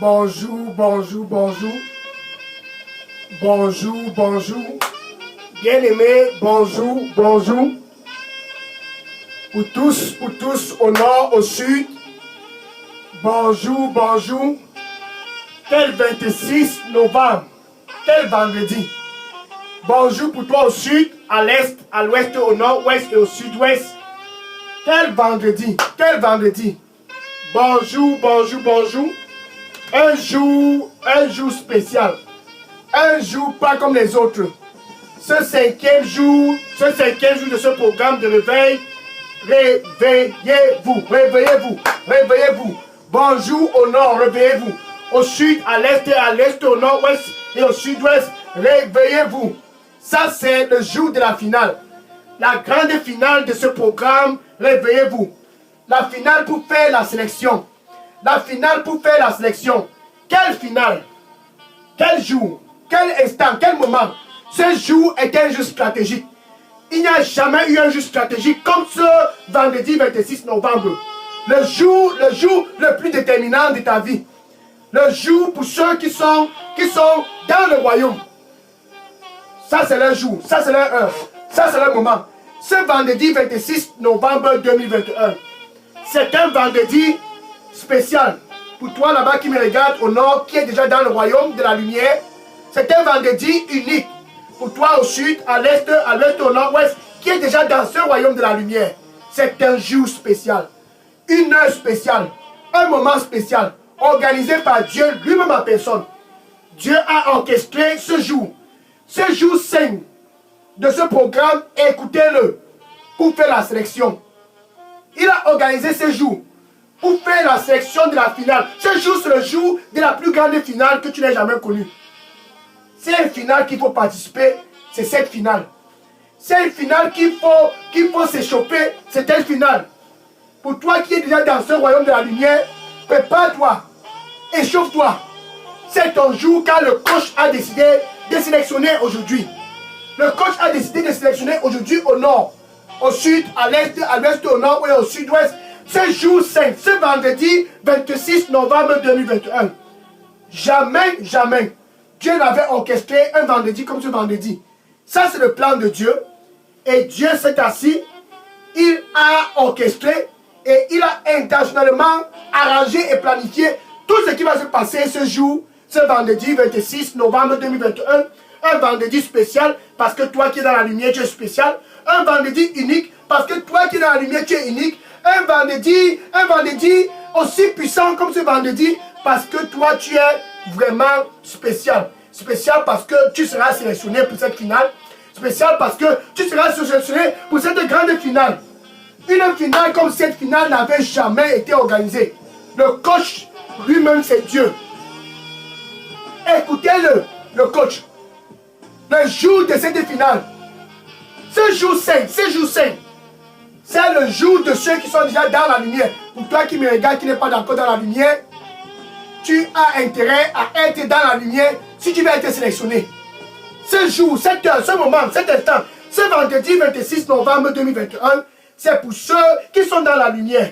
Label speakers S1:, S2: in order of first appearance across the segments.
S1: Bonjour, bonjour, bonjour. Bonjour, bonjour. Bien-aimés, bonjour, bonjour. Pour tous, au nord, au sud. Bonjour, bonjour. Quel 26 novembre? Quel vendredi? Bonjour pour toi au sud, à l'est, à l'ouest, au nord-ouest et au sud-ouest. Quel vendredi? Quel vendredi? Bonjour, bonjour, bonjour. Un jour spécial. Un jour pas comme les autres. Ce cinquième jour de ce programme de réveil, réveillez-vous, réveillez-vous, réveillez-vous. Bonjour au nord, réveillez-vous. Au sud, à l'est, au nord-ouest et au sud-ouest, réveillez-vous. Ça, c'est le jour de la finale. La grande finale de ce programme, réveillez-vous. La finale pour faire la sélection. La finale pour faire la sélection. Quelle finale? Quel jour? Quel instant? Quel moment? Ce jour est un jour stratégique. Il n'y a jamais eu un jour stratégique comme ce vendredi 26 novembre. Le jour le plus déterminant de ta vie. Le jour pour ceux qui sont dans le royaume. Ça c'est leur jour, ça c'est leur heure, ça c'est leur moment. Ce vendredi 26 novembre 2021, c'est un vendredi spécial. Pour toi là-bas qui me regarde au nord, qui est déjà dans le royaume de la lumière, c'est un vendredi unique. Pour toi au sud, à l'est, au nord-ouest, qui est déjà dans ce royaume de la lumière, c'est un jour spécial. Une heure spéciale, un moment spécial, organisé par Dieu lui-même en personne. Dieu a orchestré ce jour saint de ce programme, écoutez-le, pour faire la sélection. Il a organisé ce jour pour faire la sélection de la finale. Ce jour, c'est le jour de la plus grande finale que tu n'aies jamais connue. C'est une finale qu'il faut participer, c'est cette finale. C'est une finale qu'il faut s'échauffer, c'est telle finale. Pour toi qui es déjà dans ce royaume de la lumière, prépare-toi, échauffe-toi. C'est ton jour car le coach a décidé de sélectionner aujourd'hui. Le coach a décidé de sélectionner aujourd'hui au nord, au sud, à l'est, à l'ouest, au nord et au sud-ouest. Ce jour saint, ce vendredi 26 novembre 2021. Jamais, jamais, Dieu n'avait orchestré un vendredi comme ce vendredi. Ça, c'est le plan de Dieu. Et Dieu s'est assis, il a orchestré et il a intentionnellement arrangé et planifié tout ce qui va se passer ce jour, ce vendredi 26 novembre 2021. Un vendredi spécial parce que toi qui es dans la lumière, tu es spécial. Un vendredi unique parce que toi qui es dans la lumière, tu es unique. Un vendredi aussi puissant comme ce vendredi parce que toi, tu es vraiment spécial. Spécial parce que tu seras sélectionné pour cette finale. Spécial parce que tu seras sélectionné pour cette grande finale. Une finale comme cette finale n'avait jamais été organisée. Le coach lui-même, c'est Dieu. Écoutez-le, le coach. Le jour de cette finale. Ce jour saint, c'est le jour de ceux qui sont déjà dans la lumière. Pour toi qui me regarde, qui n'est pas encore dans la lumière, tu as intérêt à être dans la lumière si tu veux être sélectionné. Ce jour, cette heure, ce moment, cet instant, ce vendredi 26 novembre 2021, c'est pour ceux qui sont dans la lumière.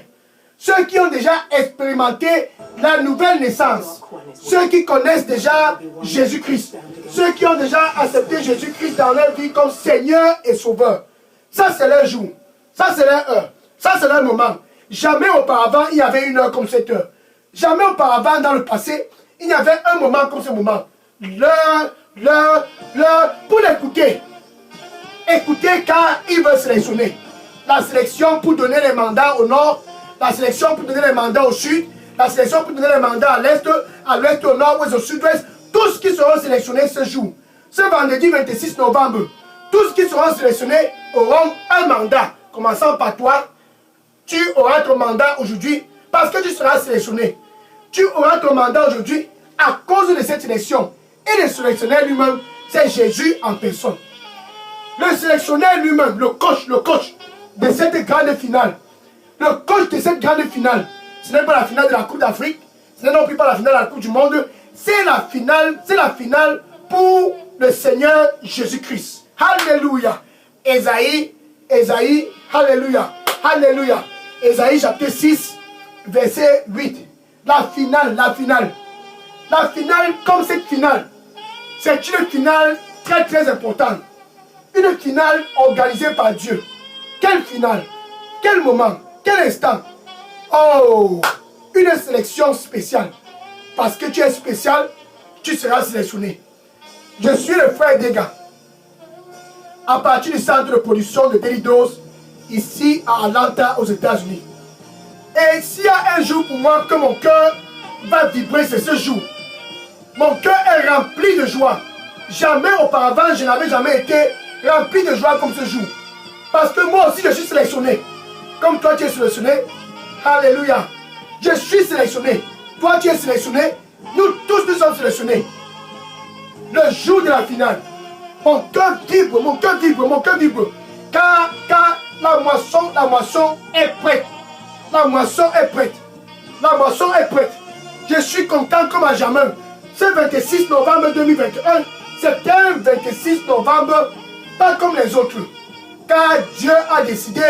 S1: Ceux qui ont déjà expérimenté la nouvelle naissance. Ceux qui connaissent déjà Jésus-Christ. Ceux qui ont déjà accepté Jésus-Christ dans leur vie comme Seigneur et Sauveur. Ça, c'est leur jour. Ça, c'est leur heure. Ça, c'est leur moment. Jamais auparavant, il y avait une heure comme cette heure. Jamais auparavant, dans le passé, il y avait un moment comme ce moment. L'heure, pour l'écouter. Écoutez car il veut sélectionner. La sélection pour donner les mandats au nord, la sélection pour donner les mandats au sud, la sélection pour donner les mandats à l'est, au nord, au sud-ouest. Tous qui seront sélectionnés ce jour, ce vendredi 26 novembre, tous qui seront sélectionnés auront un mandat. Commençant par toi, tu auras ton mandat aujourd'hui parce que tu seras sélectionné. Tu auras ton mandat aujourd'hui à cause de cette sélection. Et le sélectionneur lui-même, c'est Jésus en personne. Le sélectionneur lui-même, le coach de cette grande finale. Le coach de cette grande finale, ce n'est pas la finale de la Coupe d'Afrique, ce n'est non plus pas la finale de la Coupe du Monde, c'est la finale pour le Seigneur Jésus-Christ. Alléluia. Ésaïe, alléluia, alléluia. Ésaïe chapitre 6, verset 8. La finale. La finale, comme cette finale, c'est une finale très très importante. Une finale organisée par Dieu. Quelle finale? Quel moment? Quel instant? Oh! Une sélection spéciale. Parce que tu es spécial, tu seras sélectionné. Je suis le frère Dega. À partir du centre de production de Daily Dose, ici à Atlanta, aux États-Unis. Et s'il y a un jour pour moi que mon cœur va vibrer, c'est ce jour. Mon cœur est rempli de joie. Jamais auparavant, je n'avais jamais été rempli de joie comme ce jour. Parce que moi aussi, je suis sélectionné. Comme toi, tu es sélectionné. Alléluia. Je suis sélectionné. Toi, tu es sélectionné. Nous tous, nous sommes sélectionnés. Le jour de la finale. Mon cœur vibre, mon cœur vibre, mon cœur vibre. Car la moisson est prête. La moisson est prête. La moisson est prête. Je suis content comme à jamais. Ce 26 novembre 2021, c'est un 26 novembre, pas comme les autres. Car Dieu a décidé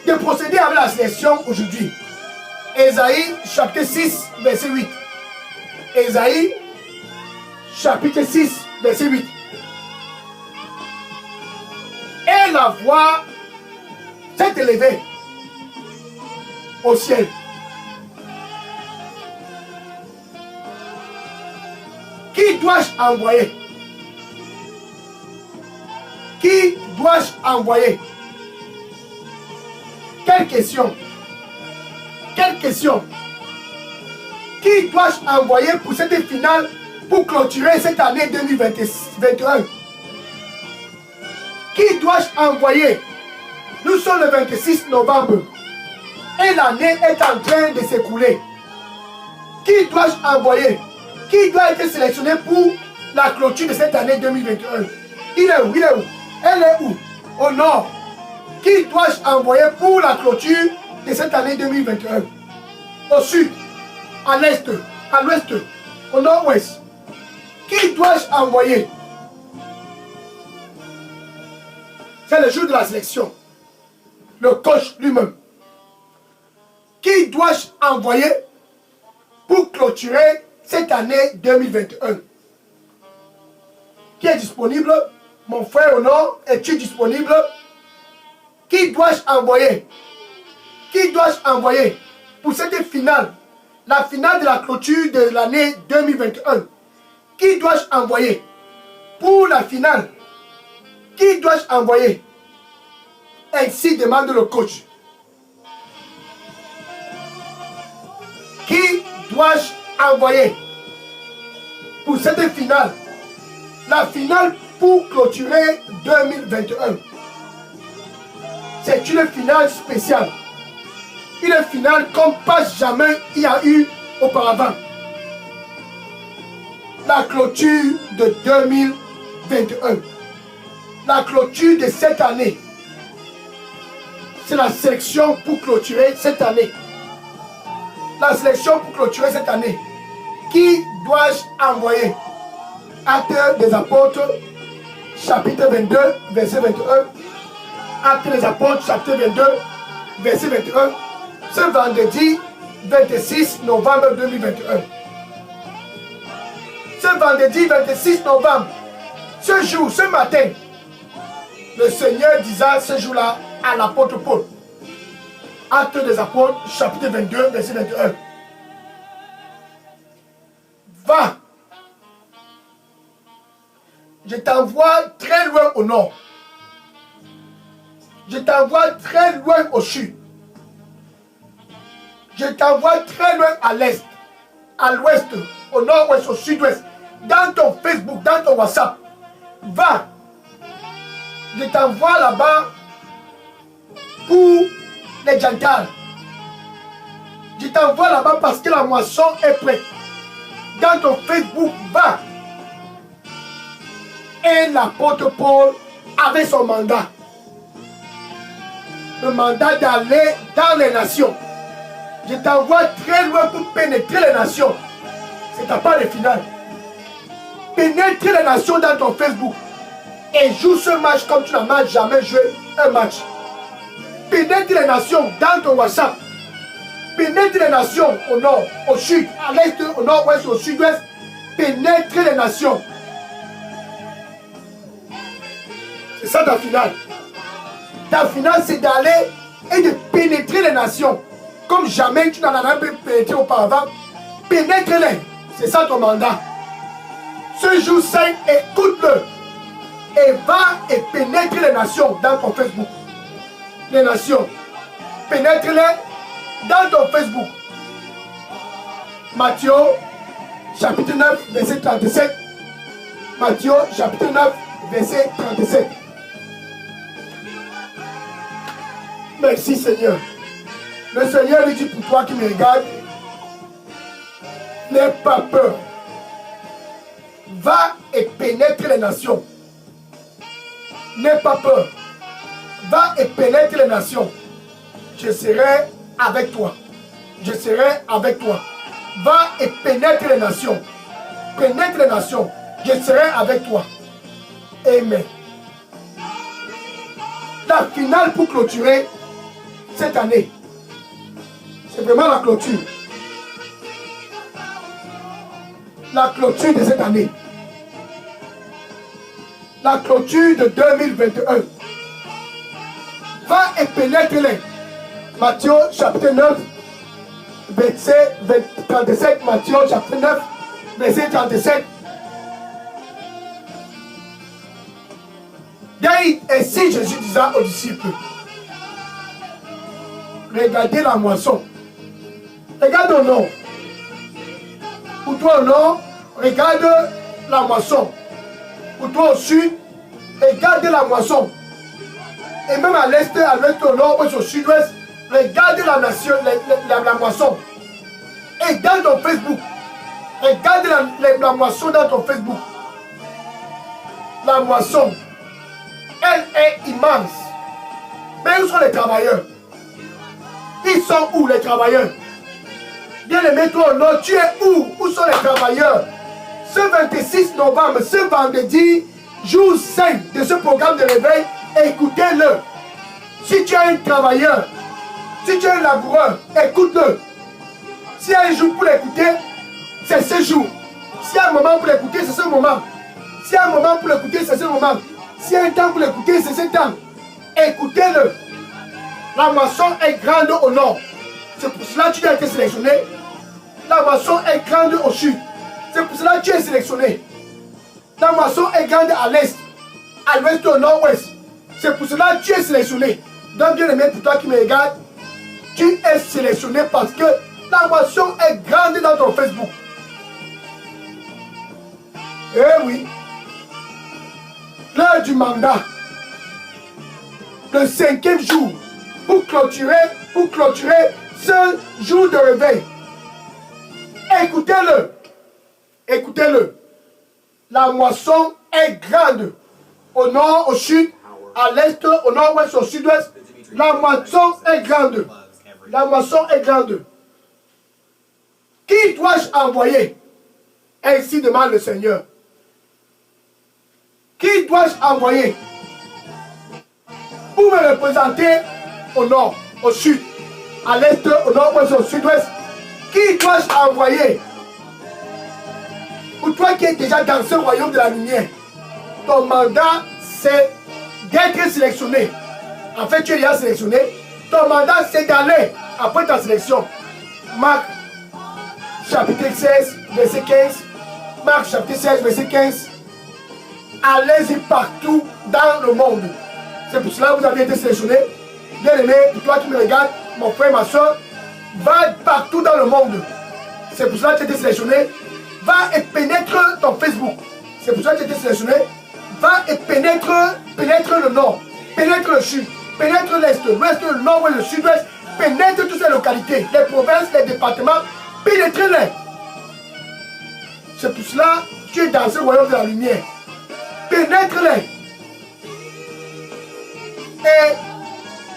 S1: de procéder avec la sélection aujourd'hui. Ésaïe, chapitre 6, verset 8. Ésaïe, chapitre 6, verset 8. Et la voix s'est élevée au ciel. Qui dois-je envoyer? Qui dois-je envoyer? Quelle question? Quelle question? Qui dois-je envoyer pour cette finale, pour clôturer cette année 2021? Qui dois-je envoyer? Nous sommes le 26 novembre et l'année est en train de s'écouler. Qui dois-je envoyer? Qui doit être sélectionné pour la clôture de cette année 2021? Il est où? Il est où? Elle est où? Au nord. Qui dois-je envoyer pour la clôture de cette année 2021? Au sud, à l'est, à l'ouest, au nord-ouest. Qui dois-je envoyer? C'est le jour de la sélection. Le coach lui-même. Qui dois-je envoyer pour clôturer cette année 2021? Qui est disponible? Mon frère au nord, es-tu disponible? Qui dois-je envoyer? Qui dois-je envoyer pour cette finale? La finale de la clôture de l'année 2021. Qui dois-je envoyer pour la finale? Qui dois-je envoyer? Ainsi demande le coach. Qui dois-je envoyer pour cette finale? La finale pour clôturer 2021. C'est une finale spéciale. Une finale comme pas jamais il y a eu auparavant. La clôture de 2021. La clôture de cette année. C'est la sélection pour clôturer cette année. La sélection pour clôturer cette année. Qui dois-je envoyer? Actes des apôtres, chapitre 22, verset 21. Actes des apôtres, chapitre 22, verset 21. Ce vendredi 26 novembre 2021. Ce vendredi 26 novembre, ce jour, ce matin, le Seigneur disait ce jour-là à l'apôtre Paul. Actes des apôtres, chapitre 22, verset 21. Va, je t'envoie très loin au nord. Je t'envoie très loin au sud. Je t'envoie très loin à l'est, à l'ouest, au nord-ouest, au sud-ouest. Dans ton Facebook, dans ton WhatsApp. Va. Je t'envoie là-bas pour les Gentiles. Je t'envoie là-bas parce que la moisson est prête. Dans ton Facebook, va. Et l'apôtre Paul avait son mandat. Le mandat d'aller dans les nations. Je t'envoie très loin pour pénétrer les nations. C'est ta part de finale. Pénètre les nations dans ton Facebook. Et joue ce match comme tu n'as jamais joué un match. Pénètre les nations dans ton WhatsApp. Pénètre les nations au nord, au sud, à l'est, au nord-ouest, au sud-ouest. pénétrer les nations. C'est ça ta finale. Ta finale, c'est d'aller et de pénétrer les nations. Comme jamais tu n'en as pas pénétré auparavant. Pénètre-les. C'est ça ton mandat. Ce jour 5, écoute-le. Et va et pénètre les nations dans ton Facebook. Les nations. Pénètre-les dans ton Facebook. Matthieu, chapitre 9, verset 37. Matthieu, chapitre 9, verset 37. Merci Seigneur. Le Seigneur lui dit pour toi qui me regarde, n'aie pas peur. Va et pénètre les nations. N'aie pas peur. Va et pénètre les nations. Je serai avec toi. Je serai avec toi. Va et pénètre les nations. Pénètre les nations. Je serai avec toi. Amen. La finale pour clôturer cette année, c'est vraiment la clôture. La clôture de cette année. La clôture de 2021. Va et pénètre-les. Matthieu chapitre 9, verset 37. Matthieu chapitre 9, verset 37. Ainsi Jésus disait aux disciples, regardez la moisson. Regarde au nord. Pour toi au nord, regarde la moisson. Pour toi au sud, regarde la moisson. Et même à l'est, à l'ouest, au nord, au sud-ouest, regarde la nation, la moisson. Et dans ton Facebook, regarde la moisson dans ton Facebook. La moisson, elle est immense. Mais où sont les travailleurs? Ils sont où les travailleurs? Bien-aimé, toi au nord, tu es où? Où sont les travailleurs? Ce 26 novembre, ce vendredi, jour 5 de ce programme de réveil, écoutez-le. Si tu es un travailleur, si tu es un laboureur, écoute-le. S'il y a un jour pour l'écouter, c'est ce jour. S'il y a un moment pour l'écouter, c'est ce moment. S'il y a un moment pour l'écouter, c'est ce moment. S'il y a un temps pour l'écouter, c'est ce temps. Écoutez-le. La moisson est grande au nord. C'est pour cela que tu as été sélectionné. La moisson est grande au sud. C'est pour cela que tu es sélectionné. La moisson est grande à l'est, à l'ouest, au nord-ouest. C'est pour cela que tu es sélectionné. Donc, bien aimé, pour toi qui me regarde, tu es sélectionné parce que la moisson est grande dans ton Facebook. Eh oui. L'heure du mandat. Le 5e jour. Pour clôturer ce jour de réveil. Écoutez-le. Écoutez-le. La moisson est grande. Au nord, au sud, à l'est, au nord-ouest, au sud-ouest. La moisson est grande. La moisson est grande. Qui dois-je envoyer? Ainsi demande le Seigneur. Qui dois-je envoyer pour me représenter au nord, au sud, à l'est, au nord-ouest, au sud-ouest? Qui dois-je envoyer? Pour toi qui es déjà dans ce royaume de la lumière, ton mandat c'est d'être sélectionné. En fait, tu es déjà sélectionné. Ton mandat c'est d'aller après ta sélection. Marc chapitre 16, verset 15. Marc chapitre 16, verset 15. Allez-y partout dans le monde. C'est pour cela que vous avez été sélectionné. Bien aimé, pour toi qui me regardes, mon frère, ma soeur, va partout dans le monde. C'est pour cela que tu as été sélectionné. Va et pénètre ton Facebook. C'est pour ça que tu as été sélectionné. Va et pénètre le nord, pénètre le sud, pénètre l'est, l'ouest, le nord, le sud-ouest, pénètre toutes ces localités, les provinces, les départements, pénètre-les. C'est pour cela que tu es dans ce royaume de la lumière. Pénètre-les. Et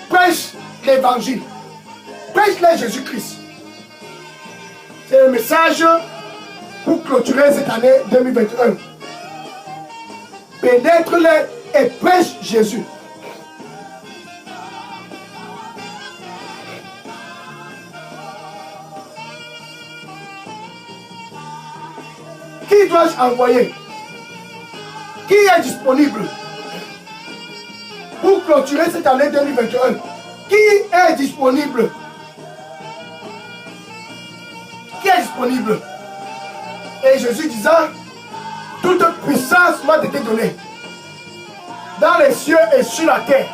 S1: prêche l'évangile. Prêche-les Jésus-Christ. C'est un message pour clôturer cette année 2021. Pénètre-les et prêche Jésus. Qui dois dois-je envoyer? Qui est disponible pour clôturer cette année 2021? Qui est disponible? Qui est disponible? Et Jésus disant, toute puissance m'a été donnée dans les cieux et sur la terre.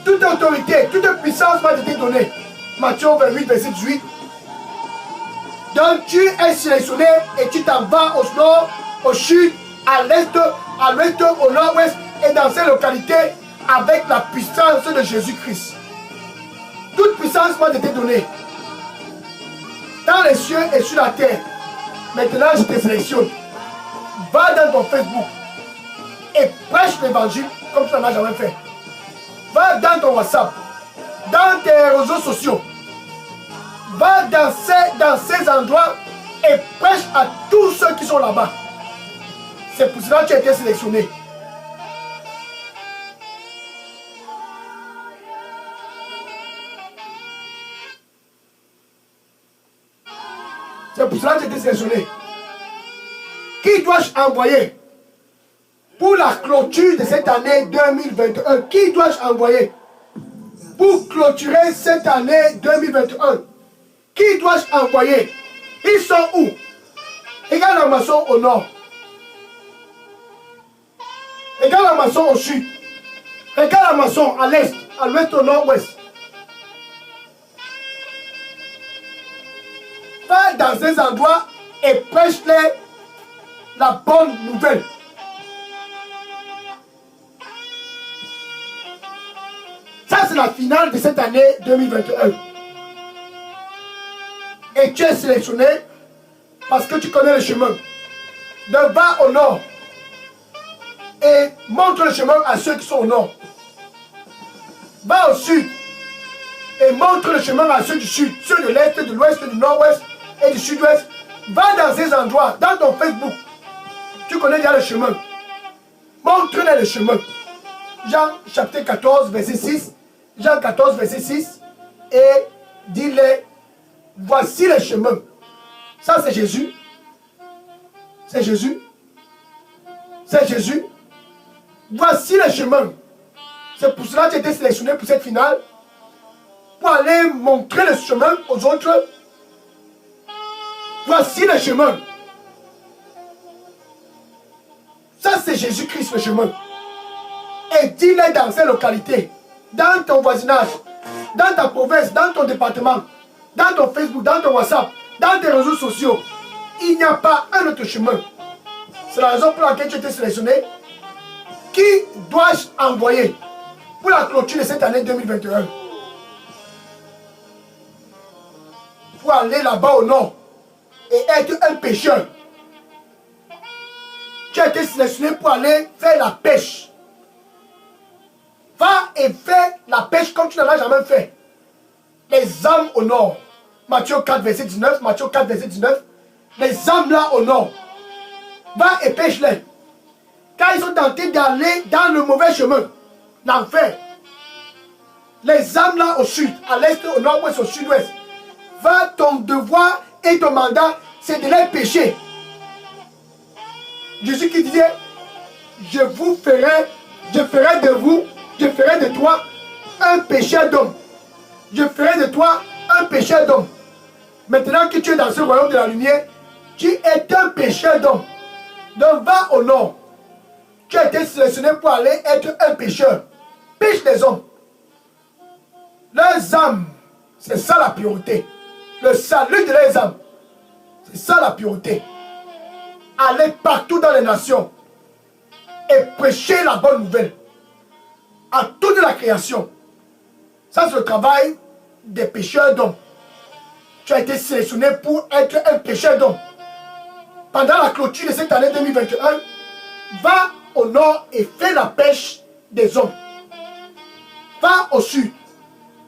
S1: Toute autorité, toute puissance m'a été donnée. Matthieu 28, verset 18. Donc tu es sélectionné et tu t'en vas au nord, au sud, à l'est, au nord-ouest et dans ces localités avec la puissance de Jésus-Christ. Toute puissance m'a été donnée dans les cieux et sur la terre. Maintenant, je te sélectionne. Va dans ton Facebook et prêche l'évangile comme tu n'en as jamais fait. Va dans ton WhatsApp, dans tes réseaux sociaux. Va dans ces endroits et prêche à tous ceux qui sont là-bas. C'est pour cela que tu as été sélectionné. C'est pour cela que tu as été sélectionné. Qui dois-je envoyer pour la clôture de cette année 2021? Qui dois-je envoyer pour clôturer cette année 2021? Qui dois-je envoyer? Ils sont où? Regarde la maçon au nord. Regarde la maçon au sud. Regarde la maçon à l'est, à l'ouest, au nord-ouest. Va dans ces endroits et prêche-les la bonne nouvelle. Ça, c'est la finale de cette année 2021. Et tu es sélectionné parce que tu connais le chemin. De bas au nord. Et montre le chemin à ceux qui sont au nord. Va au sud. Et montre le chemin à ceux du sud. Ceux de l'est, de l'ouest, du nord-ouest et du sud-ouest. Va dans ces endroits, dans ton Facebook. Tu connais déjà le chemin. Montre-les le chemin. Jean chapitre 14, verset 6. Jean 14, verset 6. Et dis-les, voici le chemin. Ça, c'est Jésus. C'est Jésus. C'est Jésus. Voici le chemin. C'est pour cela que j'ai été sélectionné pour cette finale. Pour aller montrer le chemin aux autres. Voici le chemin. Ça, c'est Jésus-Christ, le chemin. Et dis-le dans ces localités, dans ton voisinage, dans ta province, dans ton département, dans ton Facebook, dans ton WhatsApp, dans tes réseaux sociaux. Il n'y a pas un autre chemin. C'est la raison pour laquelle tu as été sélectionné. Qui dois-je envoyer pour la clôture de cette année 2021? Pour aller là-bas au nord et être un pêcheur. Tu as été sélectionné pour aller faire la pêche. Va et fais la pêche comme tu n'en as jamais fait. Les âmes au nord. Matthieu 4, verset 19. Matthieu 4, verset 19. Les âmes là au nord. Va et pêche-les. Car ils sont tentés d'aller dans le mauvais chemin. L'enfer. Les âmes là au sud, à l'est, au nord-ouest, au sud-ouest. Va, ton devoir et ton mandat, c'est de les pêcher. Jésus qui disait, je ferai de vous, je ferai de toi un pécheur d'homme. Je ferai de toi un pécheur d'homme. Maintenant que tu es dans ce royaume de la lumière, tu es un pécheur d'homme. Donc va au nord. Tu as été sélectionné pour aller être un pécheur. Pêche les hommes. Leurs âmes, c'est ça la pureté. Le salut de leurs âmes, c'est ça la pureté. Aller partout dans les nations et prêcher la bonne nouvelle à toute la création. Ça, c'est le travail des pécheurs d'hommes. Tu as été sélectionné pour être un pécheur d'hommes. Pendant la clôture de cette année 2021, va au nord et fais la pêche des hommes. Va au sud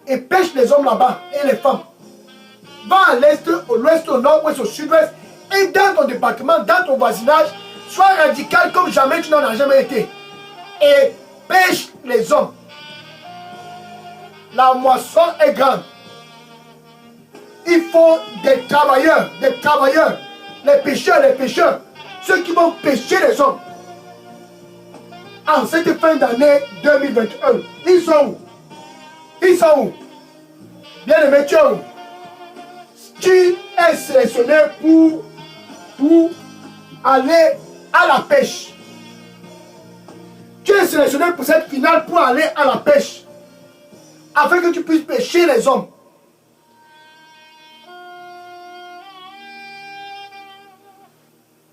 S1: et pêche les hommes là-bas et les femmes. Va à l'est, au l'ouest, au nord-ouest, au sud-ouest. Et dans ton département, dans ton voisinage, sois radical comme jamais tu n'en as jamais été. Et pêche les hommes. La moisson est grande. Il faut des travailleurs, les pêcheurs. ceux qui vont pécher les hommes en cette fin d'année 2021. Ils sont où? Ils sont où? Bien aimé, tu es où? Tu es sélectionné pour aller à la pêche. Tu es sélectionné pour cette finale pour aller à la pêche. Afin que tu puisses pêcher les hommes.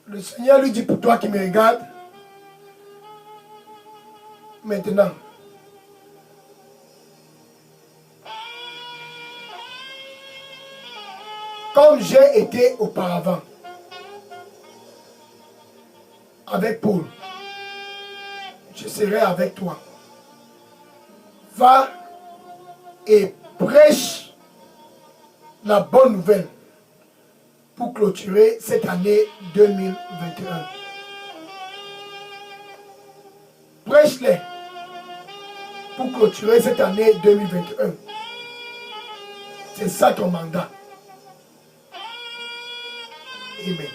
S1: Le Seigneur lui dit pour toi qui me regarde, maintenant, comme j'ai été auparavant avec Paul, je serai avec toi. Va et prêche la bonne nouvelle pour clôturer cette année 2021. Prêche-les pour clôturer cette année 2021. C'est ça ton mandat. Amen.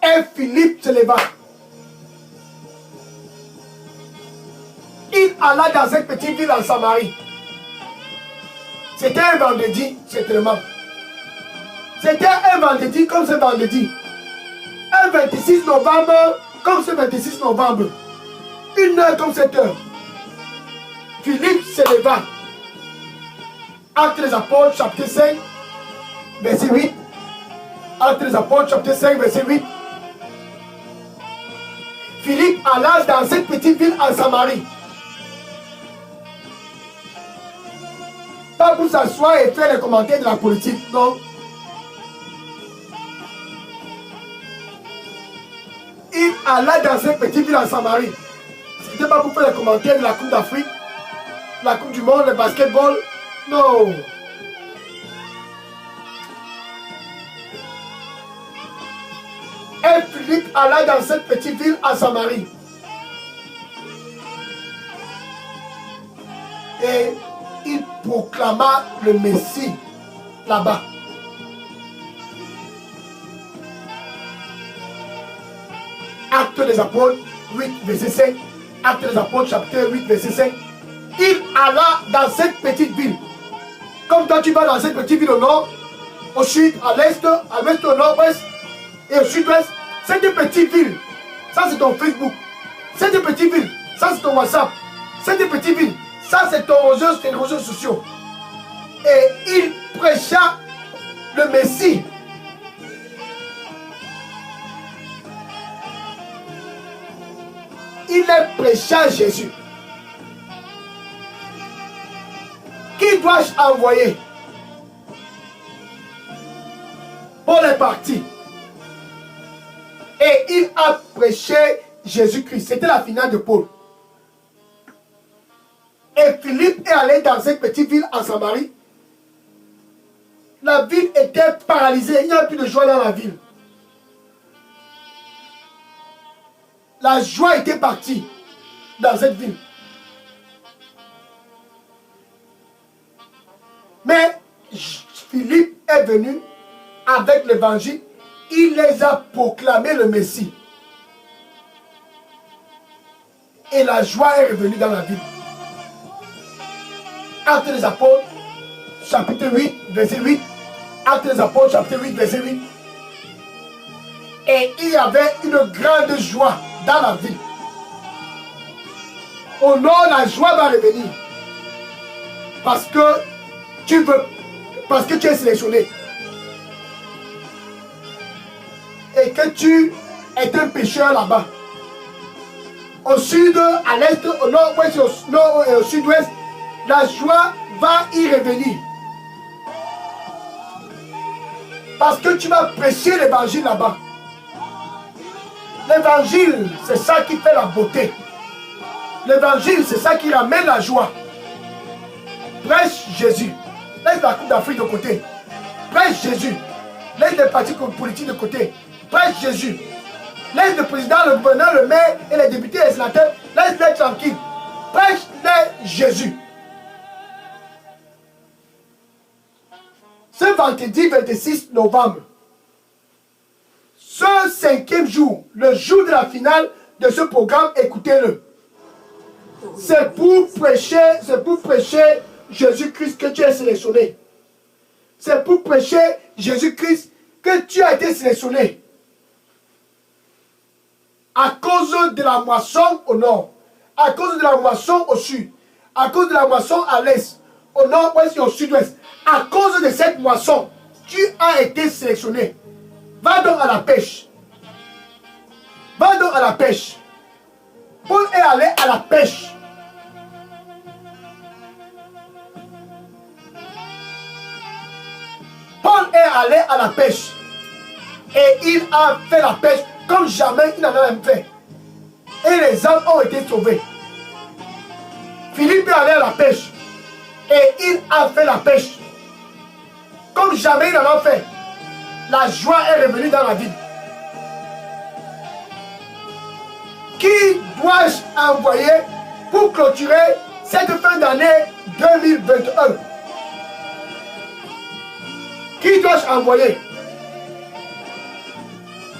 S1: Et Philippe se leva. Il alla dans cette petite ville en Samarie. C'était un vendredi, certainement. C'était un vendredi comme ce vendredi. Un 26 novembre comme ce 26 novembre. Une heure comme cette heure. Philippe se leva. Actes des Apôtres, chapitre 5, verset 8. Actes des Apôtres, chapitre 5, verset 8. Philippe alla dans cette petite ville en Samarie. Pas pour s'asseoir et faire les commentaires de la politique, non. Il alla dans cette petite ville en Samarie. C'était pas pour faire les commentaires de la Coupe d'Afrique, la Coupe du Monde, le basketball. Non. Et Philippe alla dans cette petite ville en Samarie. Et il proclama le Messie là-bas. Actes des Apôtres 8, verset 5. Actes des Apôtres, chapitre 8, verset 5. Il alla dans cette petite ville. Comme toi tu vas dans cette petite ville au nord, au sud, à l'est, au nord-ouest et au sud-ouest. Cette petite ville, ça c'est ton Facebook. Cette petite ville, ça c'est ton WhatsApp. Cette petite ville, ça c'est ton réseaux sociaux. Et il prêcha le Messie. Il est prêcha Jésus. Qui dois-je envoyer? Paul est parti. Et il a prêché Jésus-Christ. C'était la finale de Paul. Et Philippe est allé dans cette petite ville en Samarie. La ville était paralysée. Il n'y a plus de joie dans la ville. La joie était partie dans cette ville. Mais Philippe est venu avec l'évangile. Il les a proclamé le Messie. Et la joie est revenue dans la ville. Actes des Apôtres, chapitre 8, verset 8. Actes des Apôtres, chapitre 8, verset 8. Et il y avait une grande joie dans la ville. Au nord, la joie va revenir. Parce que tu es sélectionné. Et que tu es un pécheur là-bas. Au sud, à l'est, au nord-ouest, au nord et au sud-ouest, la joie va y revenir. Parce que tu vas prêcher l'évangile là-bas. L'évangile, c'est ça qui fait la beauté. L'évangile, c'est ça qui ramène la joie. Prêche Jésus. Laisse la Coupe d'Afrique de côté. Prêche Jésus. Laisse les partis politiques de côté. Prêche Jésus. Laisse le président, le gouverneur, le maire et les députés et les sénateurs, laisse-les tranquilles. Prêche-les Jésus. Ce vendredi 26 novembre, ce 5e jour, le jour de la finale de ce programme, écoutez-le. C'est pour prêcher Jésus-Christ que tu es sélectionné. C'est pour prêcher Jésus-Christ que tu as été sélectionné. À cause de la moisson au nord, à cause de la moisson au sud, à cause de la moisson à l'est, au nord-ouest et au sud-ouest. À cause de cette moisson, tu as été sélectionné. Va donc à la pêche. Va donc à la pêche. Paul est allé à la pêche. Paul est allé à la pêche. Et il a fait la pêche comme jamais il n'en a même fait. Et les hommes ont été sauvés. Philippe est allé à la pêche. Et il a fait la pêche comme jamais il n'en a fait. La joie est revenue dans la ville. Qui dois-je envoyer pour clôturer cette fin d'année 2021? Qui dois-je envoyer?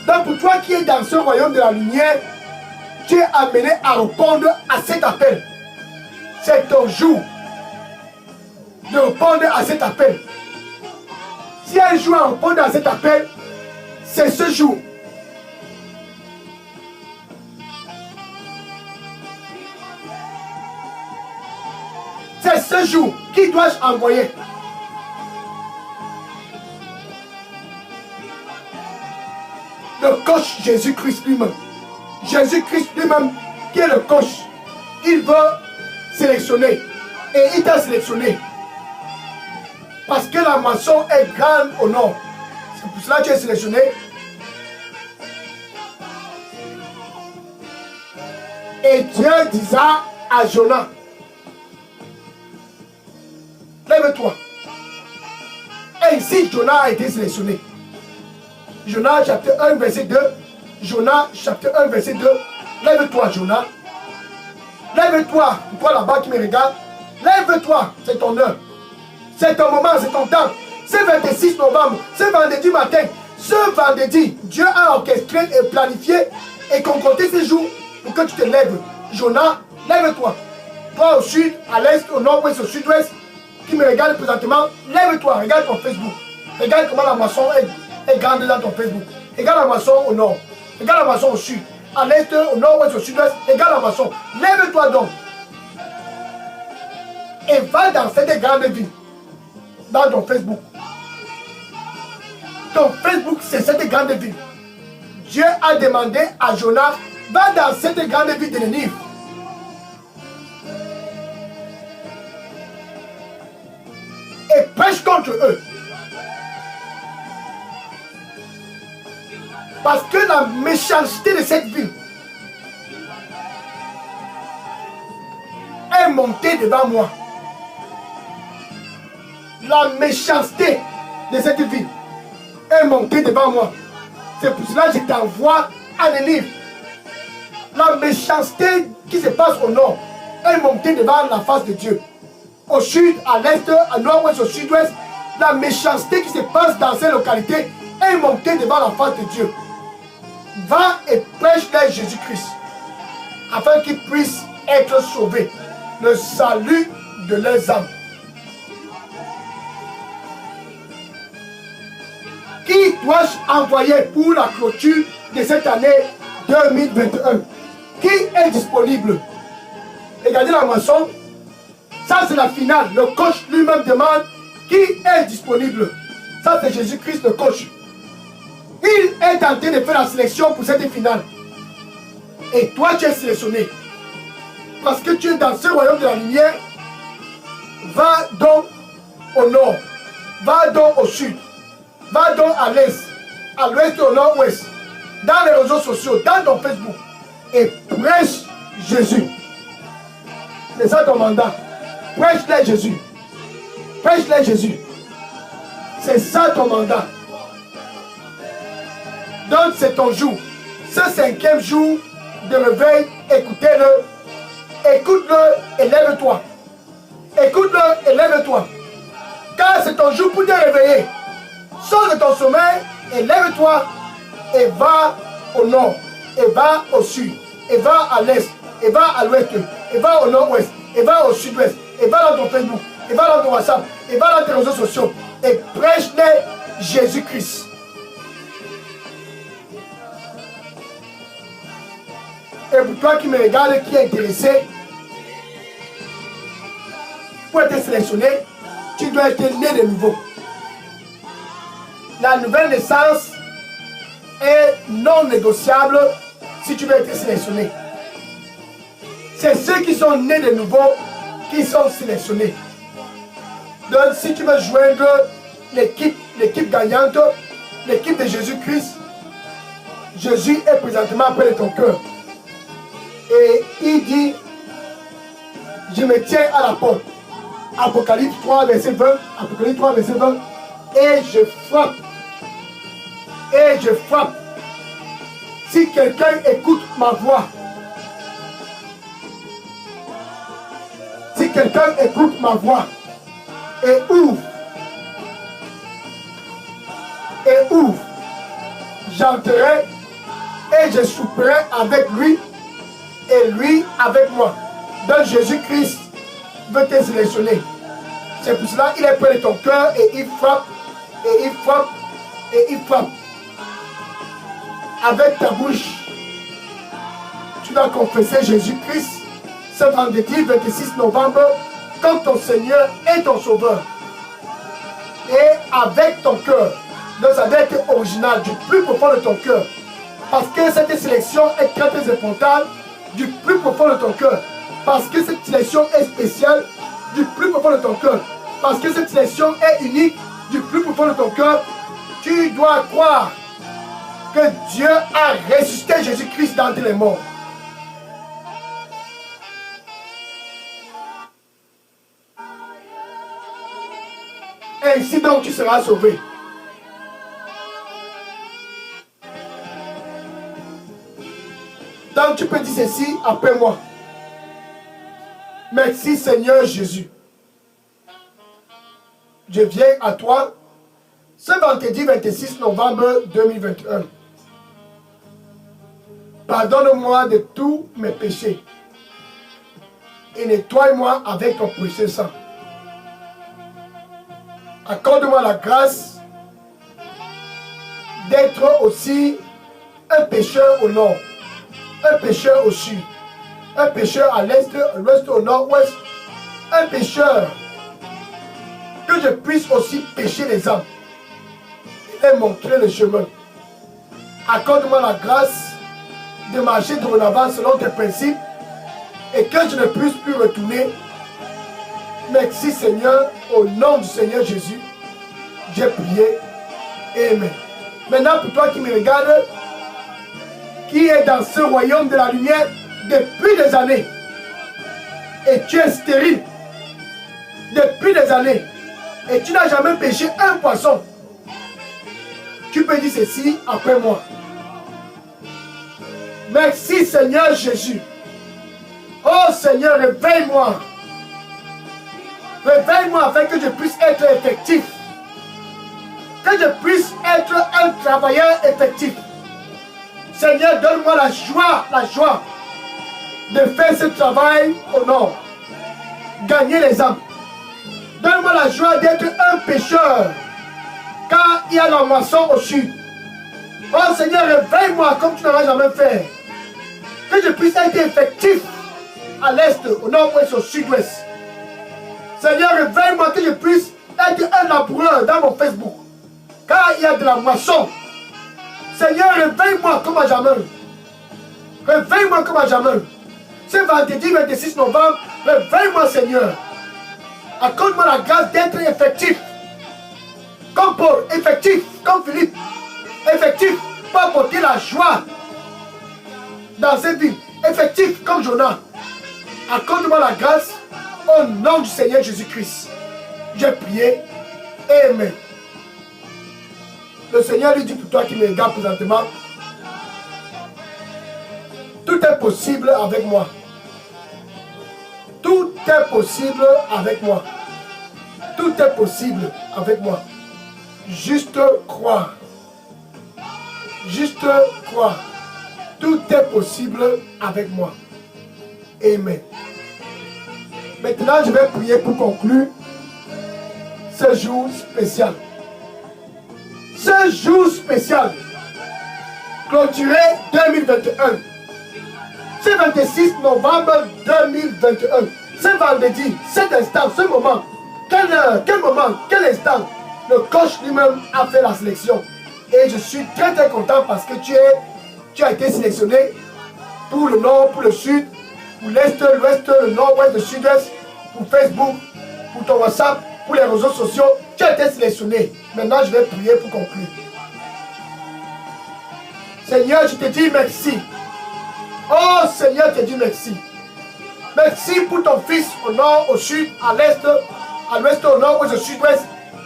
S1: Donc pour toi qui es dans ce royaume de la lumière, tu es amené à répondre à cet appel. C'est ton jour de répondre à cet appel. Si un jour à répondre à cet appel, c'est ce jour. C'est ce jour. Qui dois-je envoyer? Le coach Jésus-Christ lui-même. Jésus-Christ lui-même qui est le coach. Il veut sélectionner. Et il t'a sélectionné. Parce que la moisson est grande au nord. C'est pour cela que tu es sélectionné. Et Dieu disa à Jonas, lève-toi. Et ici, Jonas a été sélectionné. Jonas chapitre 1 verset 2. Jonas chapitre 1 verset 2. Lève-toi, Jonas. Lève-toi. Toi là-bas qui me regarde. Lève-toi. C'est ton heure. C'est ton moment, c'est ton temps. Ce 26 novembre, ce vendredi matin, ce vendredi, Dieu a orchestré et planifié et concocté ces jours pour que tu te lèves. Jonas, lève-toi. Toi au sud, à l'est, au nord-ouest, au sud-ouest, qui me regarde présentement, lève-toi, regarde ton Facebook. Regarde comment la moisson est grande dans ton Facebook. Regarde la moisson au nord. Regarde la moisson au sud. À l'est, au nord-ouest, au sud-ouest, regarde la moisson. Lève-toi donc. Et va dans cette grande ville. Dans ton Facebook. Ton Facebook, c'est cette grande ville. Dieu a demandé à Jonas, va dans cette grande ville de Ninive. Et prêche contre eux. Parce que la méchanceté de cette ville est montée devant moi. La méchanceté de cette ville est montée devant moi. C'est pour cela que je t'envoie à Ninive. La méchanceté qui se passe au nord est montée devant la face de Dieu. Au sud, à l'est, à nord-ouest, au sud-ouest, la méchanceté qui se passe dans ces localités est montée devant la face de Dieu. Va et prêche-les Jésus-Christ afin qu'ils puissent être sauvés. Le salut de leurs âmes. Qui dois-je envoyer pour la clôture de cette année 2021? Qui est disponible? Regardez la moisson. Ça, c'est la finale. Le coach lui-même demande qui est disponible. Ça, c'est Jésus-Christ, le coach. Il est en train de faire la sélection pour cette finale. Et toi, tu es sélectionné. Parce que tu es dans ce royaume de la lumière. Va donc au nord. Va donc au sud. Va donc à l'est, à l'ouest et au nord-ouest, dans les réseaux sociaux, dans ton Facebook, et prêche Jésus. C'est ça ton mandat. Prêche-les Jésus. Prêche-les Jésus. C'est ça ton mandat. Donc c'est ton jour. ce 5e jour de réveil, écoutez-le, écoute-le et lève-toi. Écoute-le et lève-toi. Car c'est ton jour pour te réveiller. Sors de ton sommeil et lève-toi et va au nord, et va au sud, et va à l'est, et va à l'ouest, et va au nord-ouest, et va au sud-ouest, et va dans ton Facebook, et va dans ton WhatsApp, et va dans tes réseaux sociaux, et prêche-les Jésus-Christ. Et pour toi qui me regarde, qui est intéressé, pour être sélectionné, tu dois être né de nouveau. La nouvelle naissance est non négociable si tu veux être sélectionné. C'est ceux qui sont nés de nouveau qui sont sélectionnés. Donc si tu veux joindre l'équipe gagnante, l'équipe de Jésus-Christ, Jésus est présentement près de ton cœur. Et il dit, je me tiens à la porte. Apocalypse 3, verset 20. Apocalypse 3, verset 20. Et je frappe. Et je frappe. Si quelqu'un écoute ma voix, si quelqu'un écoute ma voix et ouvre, j'entrerai et je souperai avec lui et lui avec moi. Donc Jésus-Christ veut te sélectionner. C'est pour cela qu'il est près de ton cœur et il frappe, et il frappe, et il frappe. Avec ta bouche, tu dois confesser Jésus-Christ ce vendredi 26 novembre comme ton Seigneur et ton Sauveur. Et avec ton cœur, donc ça doit être original, du plus profond de ton cœur. Parce que cette sélection est très très importante, du plus profond de ton cœur. Parce que cette sélection est spéciale, du plus profond de ton cœur. Parce que cette sélection est unique, du plus profond de ton cœur. Tu dois croire que Dieu a ressuscité Jésus-Christ d'entre les morts. Ainsi donc tu seras sauvé. Donc tu peux dire ceci après moi. Merci Seigneur Jésus. Je viens à toi ce vendredi 26 novembre 2021. Pardonne-moi de tous mes péchés et nettoie-moi avec ton précieux sang. Accorde-moi la grâce d'être aussi un pécheur au nord, un pécheur au sud, un pécheur à l'est, à l'ouest, au nord-ouest, un pécheur que je puisse aussi pécher les âmes et montrer le chemin. Accorde-moi la grâce de marcher dorénavant selon tes principes et que je ne puisse plus retourner. Merci Seigneur, au nom du Seigneur Jésus, j'ai prié. Amen. Maintenant pour toi qui me regarde, qui est dans ce royaume de la lumière depuis des années, et tu es stérile depuis des années, et tu n'as jamais pêché un poisson, tu peux dire ceci après moi. Merci Seigneur Jésus. Oh Seigneur, réveille-moi. Réveille-moi afin que je puisse être effectif. Que je puisse être un travailleur effectif. Seigneur, donne-moi la joie de faire ce travail au nord. Gagner les âmes. Donne-moi la joie d'être un pécheur. Car il y a la moisson au sud. Oh Seigneur, réveille-moi comme tu n'auras jamais fait. Que je puisse être effectif à l'est, au nord-ouest, au sud-ouest. Seigneur, réveille-moi que je puisse être un laboureur dans mon Facebook. Car il y a de la moisson. Seigneur, réveille-moi comme à jamais. Réveille-moi comme à jamais. Ce vendredi 26 novembre, réveille-moi Seigneur. Accorde-moi la grâce d'être effectif. Comme Paul, effectif, comme Philippe. Effectif pour apporter la joie dans cette ville. Effectif comme Jonas. Accorde-moi la grâce au nom du Seigneur Jésus-Christ. J'ai prié. Amen. Le Seigneur lui dit pour toi qui me regarde présentement, Tout est possible avec moi. Tout est possible avec moi. Tout est possible avec moi. Juste croire. Juste croire. Tout est possible avec moi. Amen. Maintenant, je vais prier pour conclure ce jour spécial. Ce jour spécial, clôturé 2021. Ce 26 novembre 2021. Ce vendredi, cet instant, ce moment, quel moment, quel instant, le coach lui-même a fait la sélection. Et je suis très très content parce que tu as été sélectionné pour le nord, pour le sud, pour l'est, l'ouest, le nord-ouest, le sud-est, pour Facebook, pour ton WhatsApp, pour les réseaux sociaux. Tu as été sélectionné. Maintenant, je vais prier pour conclure. Seigneur, je te dis merci. Oh Seigneur, je te dis merci. Merci pour ton fils au nord, au sud, à l'est, à l'ouest, au nord, au sud-ouest,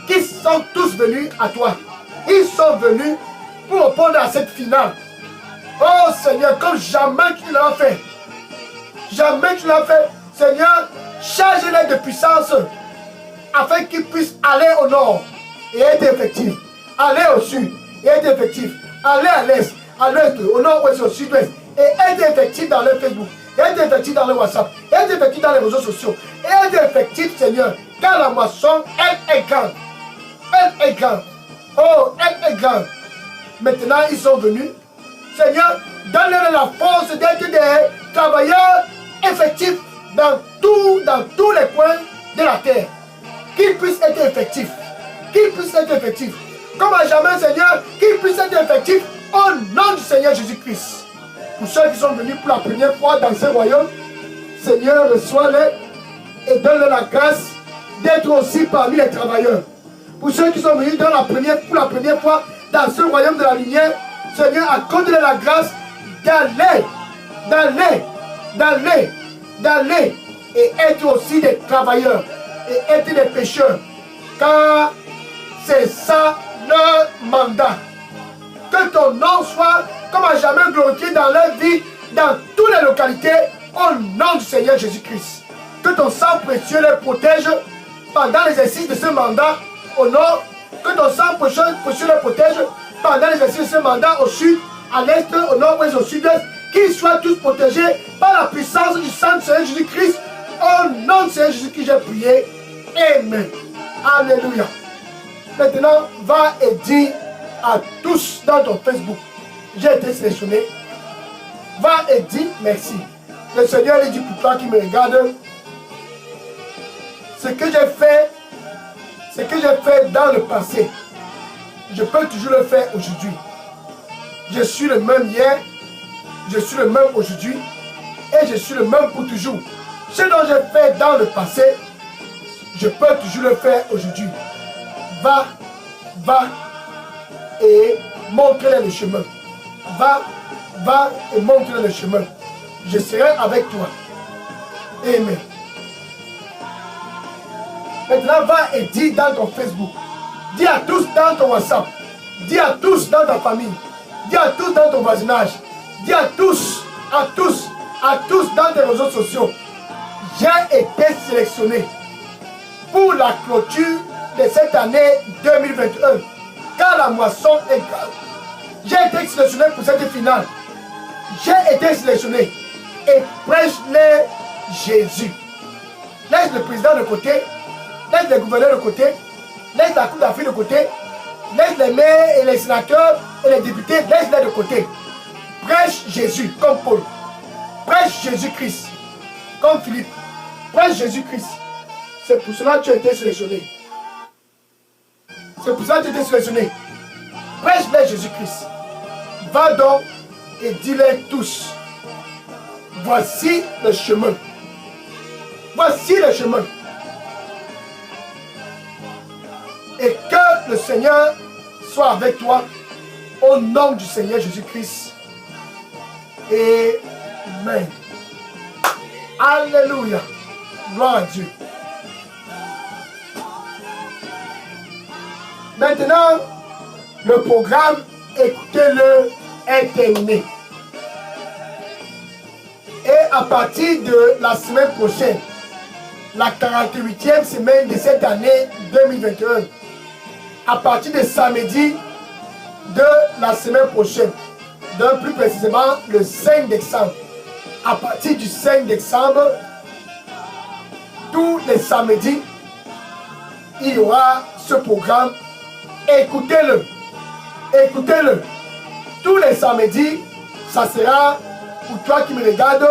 S1: qui sont tous venus à toi. Ils sont venus pour répondre à cette finale. Oh Seigneur, comme jamais tu l'as fait. Jamais tu l'as fait. Seigneur, charge-les de puissance afin qu'ils puissent aller au nord et être effectifs. Aller au sud et être effectifs. Aller à l'est, à l'ouest, au nord-ouest, au sud-ouest. Et être effectif dans le Facebook, être effectif dans le WhatsApp, être effectif dans les réseaux sociaux, et être effectif, Seigneur, car la moisson, elle est grande. Elle est grande. Oh, elle est grande. Maintenant, ils sont venus. Seigneur, donne-leur la force d'être des travailleurs effectifs dans tous les coins de la terre. Qu'ils puissent être effectifs. Qu'ils puissent être effectifs. Comme à jamais, Seigneur, qu'ils puissent être effectifs au nom du Seigneur Jésus-Christ. Pour ceux qui sont venus pour la première fois dans ce royaume, Seigneur, reçois-les et donne-leur la grâce d'être aussi parmi les travailleurs. Pour ceux qui sont venus pour la première fois dans ce royaume de la lumière, Seigneur, accorde-leur la grâce d'aller et être aussi des travailleurs et être des pécheurs. Car c'est ça leur mandat. Que ton nom soit comme à jamais glorifié dans leur vie, dans toutes les localités, au nom du Seigneur Jésus-Christ. Que ton sang précieux les protège pendant l'exercice de ce mandat au nord. Que ton sang précieux les protège pendant l'exercice de ce mandat au sud, à l'est, au nord-ouest, au sud-est. Qu'ils soient tous protégés par la puissance du sang du Seigneur Jésus-Christ. Au nom du Seigneur Jésus-Christ, j'ai prié. Amen. Alléluia. Maintenant, va et dis à tous dans ton Facebook, j'ai été sélectionné. Va et dis merci. Le Seigneur lui dit pour toi qui me regarde, ce que j'ai fait dans le passé, je peux toujours le faire aujourd'hui. Je suis le même hier, je suis le même aujourd'hui et je suis le même pour toujours. Ce dont j'ai fait dans le passé, je peux toujours le faire aujourd'hui. Va et montre-les le chemin. Va et montre-les le chemin. Je serai avec toi. Amen. Maintenant, va et dis dans ton Facebook. Dis à tous dans ton WhatsApp. Dis à tous dans ta famille. Dis à tous dans ton voisinage. Dis à tous dans tes réseaux sociaux. J'ai été sélectionné pour la clôture de cette année 2021. Car la moisson est grande. J'ai été sélectionné pour cette finale. J'ai été sélectionné. Et prêche-les Jésus. Laisse le président de côté. Laisse les gouverneurs de côté. Laisse la Cour d'Afrique de côté. Laisse les maires et les sénateurs et les députés. Laisse-les de côté. Prêche Jésus comme Paul. Prêche Jésus-Christ comme Philippe. Prêche Jésus-Christ. C'est pour cela que tu as été sélectionné. C'est pour ça que tu as été sélectionné. Prêche-les Jésus-Christ. Va donc et dis-les tous. Voici le chemin. Voici le chemin. Et que le Seigneur soit avec toi au nom du Seigneur Jésus-Christ. Amen. Alléluia. Gloire à Dieu. Maintenant, le programme, écoutez-le, est terminé. à partir de la semaine prochaine, la 48e semaine de cette année 2021, à partir de samedi de la semaine prochaine, donc plus précisément le 5 décembre, à partir du 5 décembre, tous les samedis, il y aura ce programme. Écoutez-le. Écoutez-le. Tous les samedis, ça sera pour toi qui me regardes.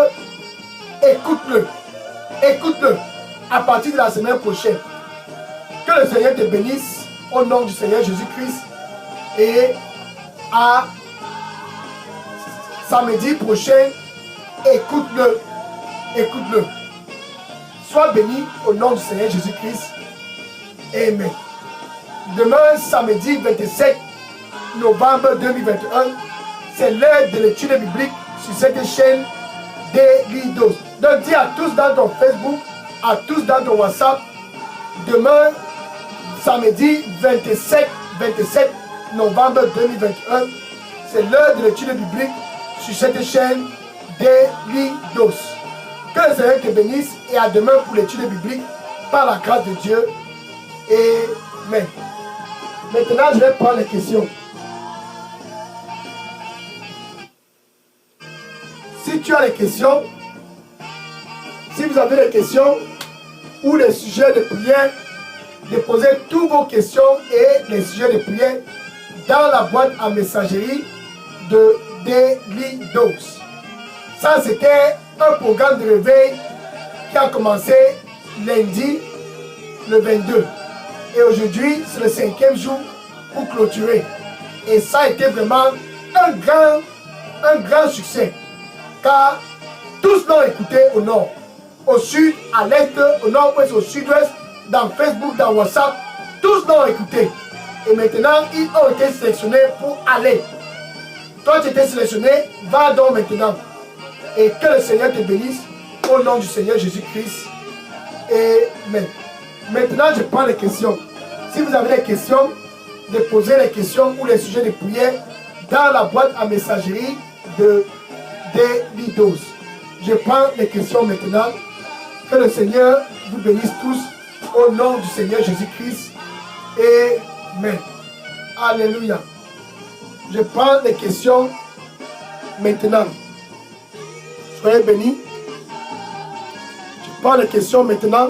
S1: Écoute-le. Écoute-le. À partir de la semaine prochaine. Que le Seigneur te bénisse au nom du Seigneur Jésus-Christ. Et à samedi prochain, écoute-le. Écoute-le. Sois béni au nom du Seigneur Jésus-Christ. Amen. Demain, samedi 27 novembre 2021, c'est l'heure de l'étude biblique sur cette chaîne des Lidos. Donc dis à tous dans ton Facebook, à tous dans ton WhatsApp, demain, samedi 27 novembre 2021, c'est l'heure de l'étude biblique sur cette chaîne des Lidos. Que le Seigneur te bénisse et à demain pour l'étude biblique par la grâce de Dieu. Amen. Maintenant, je vais prendre les questions. Si tu as des questions, si vous avez des questions ou des sujets de prière, déposez toutes vos questions et les sujets de prière dans la boîte à messagerie de Delidos. Ça, c'était un programme de réveil qui a commencé lundi, le 22. Et aujourd'hui, c'est le 5e jour pour clôturer. Et ça a été vraiment un grand succès. Car tous l'ont écouté au nord, au sud, à l'est, au nord-ouest, au sud-ouest, dans Facebook, dans WhatsApp. Tous l'ont écouté. Et maintenant, ils ont été sélectionnés pour aller. Toi, tu étais sélectionné, va donc maintenant. Et que le Seigneur te bénisse au nom du Seigneur Jésus-Christ. Amen. Maintenant, je prends les questions. Si vous avez des questions, déposez les questions ou les sujets de prière dans la boîte à messagerie de Delidos. Je prends les questions maintenant. Que le Seigneur vous bénisse tous au nom du Seigneur Jésus-Christ. Amen. Alléluia. Je prends les questions maintenant. Soyez bénis. Je prends les questions maintenant.